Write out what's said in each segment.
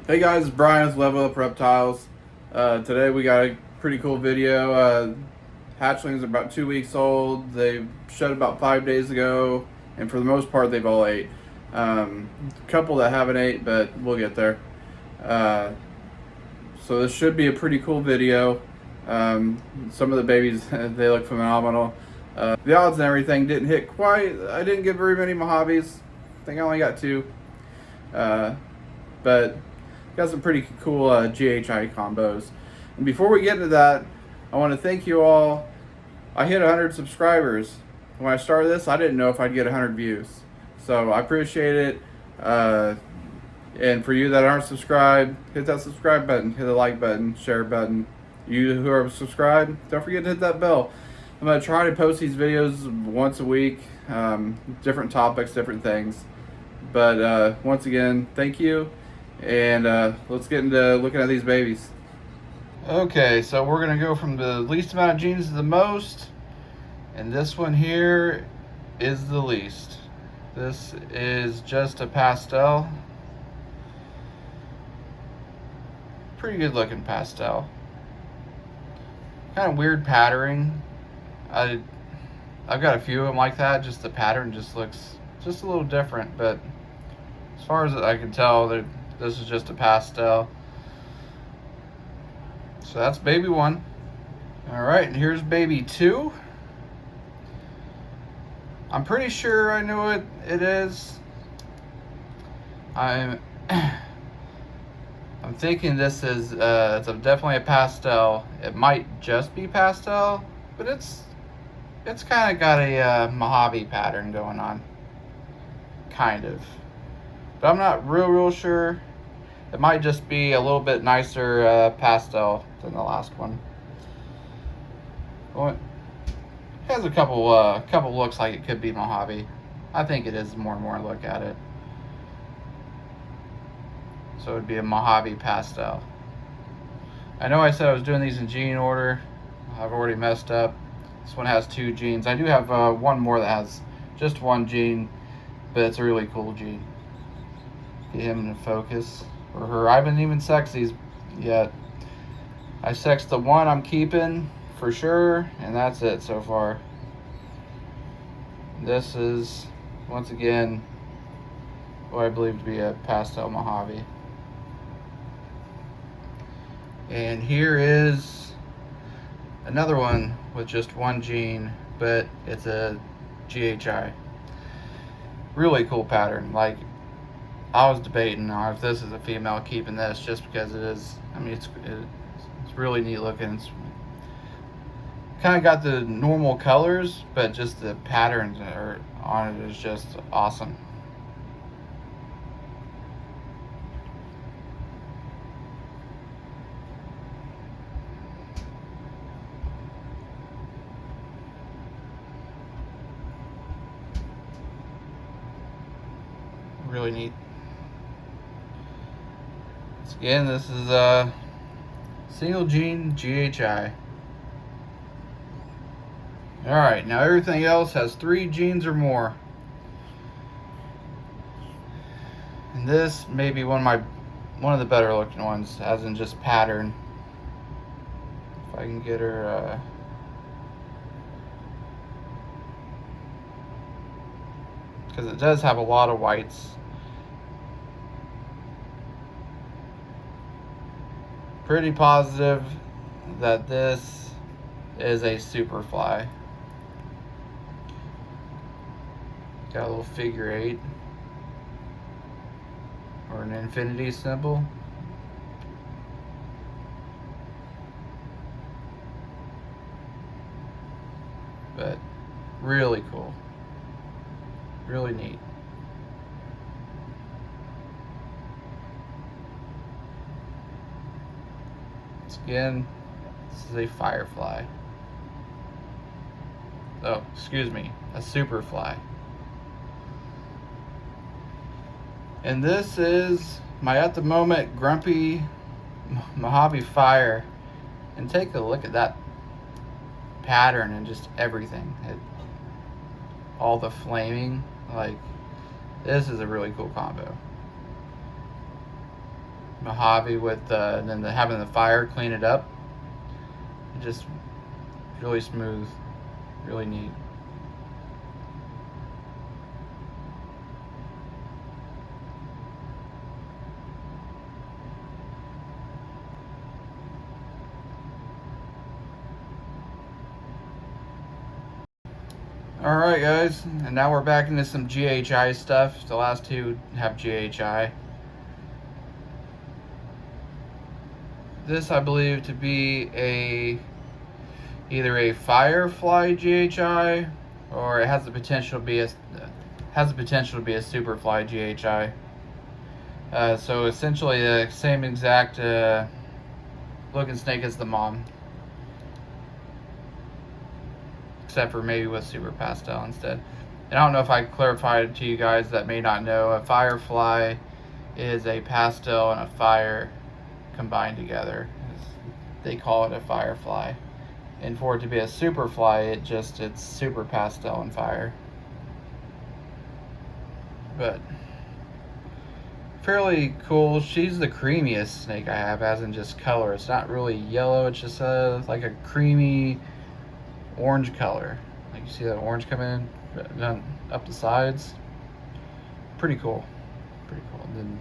Hey guys, it's Brian with Level Up Reptiles. Today we got a pretty cool video. Hatchlings are about 2 weeks old. They shed about 5 days ago, and for the most part, they've all ate. A couple that haven't ate, but we'll get there. Uh, so this should be a pretty cool video. Some of the babies, they look phenomenal. The odds and everything didn't hit quite. I didn't get very many Mojaves. I think I only got two. But got some pretty cool GHI combos. And before we get into that, I want to thank you all. I hit 100 subscribers. When I started this, I didn't know if I'd get 100 views. So I appreciate it. And for you that aren't subscribed, hit that subscribe button, hit the like button, share button. You who are subscribed, don't forget to hit that bell. I'm going to try to post these videos once a week, different topics, different things. But once again, thank you. And let's get into looking at these babies. Okay, so we're going to go from the least amount of genes to the most. And this one here is the least. This is just a pastel. Pretty good looking pastel. Kind of weird patterning. I've got a few of them like that. Just the pattern just looks just a little different. But as far as I can tell, this is just a pastel. So that's baby one. Alright, and here's baby two. I'm pretty sure I know what it is. I'm thinking this is it's definitely a pastel. It might just be pastel, but it's kind of got a Mojave pattern going on. Kind of. But I'm not real sure. It might just be a little bit nicer pastel than the last one. Well, it has a couple looks like it could be Mojave. I think it is the more and more I look at it. So it would be a Mojave pastel. I know I said I was doing these in gene order. I've already messed up. This one has 2 genes. I do have one more that has just 1 gene, but it's a really cool gene. Get him into focus, or her. I haven't even sexed these yet. I sexed the one I'm keeping for sure, and that's it so far. This is, once again, what I believe to be a pastel Mojave. And here is another one with just 1 gene, but it's a GHI. Really cool pattern. Like, I was debating if this is a female keeping this, just because it is. I mean, it's really neat looking. It's kind of got the normal colors, but just the patterns that are on it is just awesome. Really neat. Again, this is a single gene GHI. Alright, now everything else has 3 genes or more. And this may be one of the better looking ones, as in just pattern. If I can get her because it does have a lot of whites. Pretty positive that this is a Superfly. Got a little figure 8 or an infinity symbol. But really cool. Really neat. Again, this is a Firefly. Oh, excuse me, a Superfly. And this is my, at the moment, grumpy Mojave Fire. And take a look at that pattern and just everything. All the flaming, like, this is a really cool combo. Mojave with and then having the fire clean it up. It just really smooth, really neat. Alright guys, and now we're back into some GHI stuff. The last two have GHI. This I believe to be either a Firefly GHI, or it has the potential to be a Superfly GHI. So essentially the same exact looking snake as the mom, except for maybe with Super Pastel instead. And I don't know if I clarified to you guys that may not know, a Firefly is a pastel and a fire combined together. They call it a Firefly. And for it to be a Superfly, it's super pastel and fire. But fairly cool. She's the creamiest snake I have, as in just color. It's not really yellow, it's just like a creamy orange color. Like you see that orange coming in up the sides. Pretty cool. Pretty cool. And then,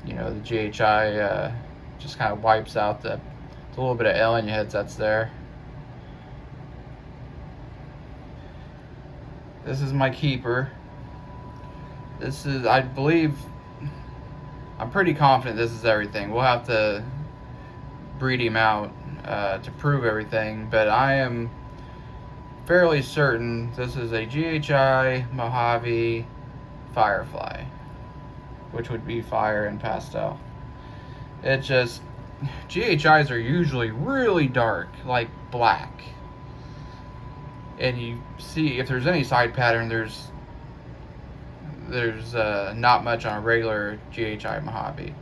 you know, the GHI just kind of wipes out the little bit of alien heads that's there. This is my keeper. This is, I believe, I'm pretty confident this is everything. We'll have to breed him out to prove everything, but I am fairly certain this is a GHI Mojave Firefly, which would be fire and pastel. It just, GHIs are usually really dark, like black, and you see if there's any side pattern, there's not much on a regular GHI Mojave.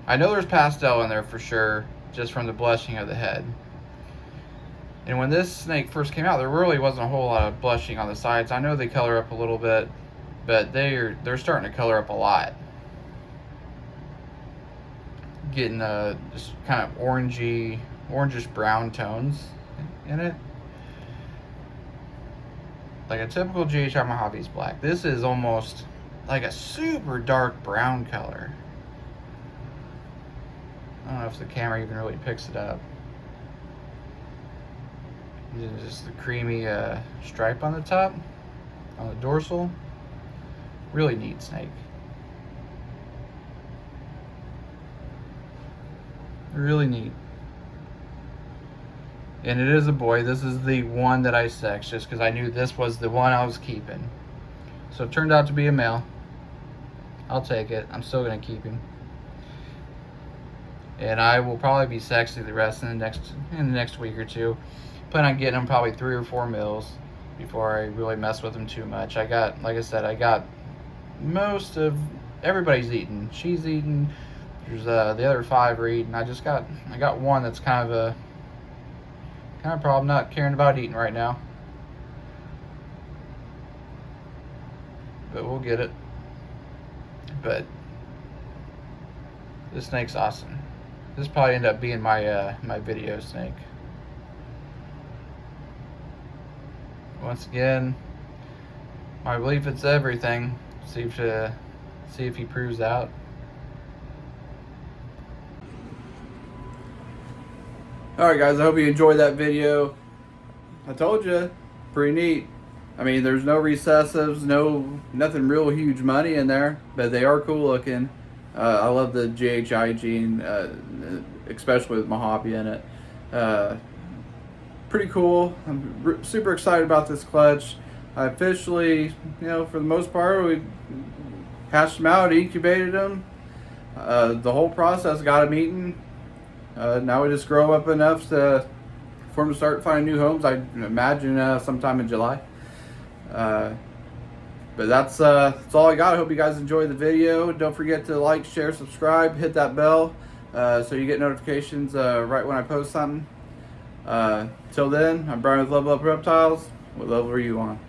I know there's pastel in there for sure, just from the blushing of the head. And when this snake first came out, there really wasn't a whole lot of blushing on the sides. I know they color up a little bit, but they're starting to color up a lot. Getting just kind of orangish brown tones in it. Like a typical GHI Mojave is black. This is almost like a super dark brown color. I don't know if the camera even really picks it up. Just the creamy stripe on the top, on the dorsal. Really neat snake. Really neat. And it is a boy. This is the one that I sexed just because I knew this was the one I was keeping. So it turned out to be a male. I'll take it. I'm still going to keep him. And I will probably be sexing the rest in the next week or two. Plan on getting him probably 3 or 4 males before I really mess with him too much. Like I said, I got most of everybody's eating. She's eating. There's the other 5 are eating. I got one that's kind of problem, not caring about eating right now. But we'll get it. But this snake's awesome. This probably end up being my my video snake. Once again, my belief it's everything. See if he proves out. Alright guys, I hope you enjoyed that video. I told you, pretty neat. I mean, there's no recessives, nothing real huge money in there, but they are cool looking. I love the GHI gene, especially with Mojave in it. Pretty cool. I'm super excited about this clutch. I officially, for the most part, we hatched them out, incubated them. The whole process got them eaten. Now we just grow up enough for them to start finding new homes. I imagine sometime in July. But that's all I got. I hope you guys enjoyed the video. Don't forget to like, share, subscribe, hit that bell so you get notifications right when I post something. Till then, I'm Brian with Level Up Reptiles. What level are you on?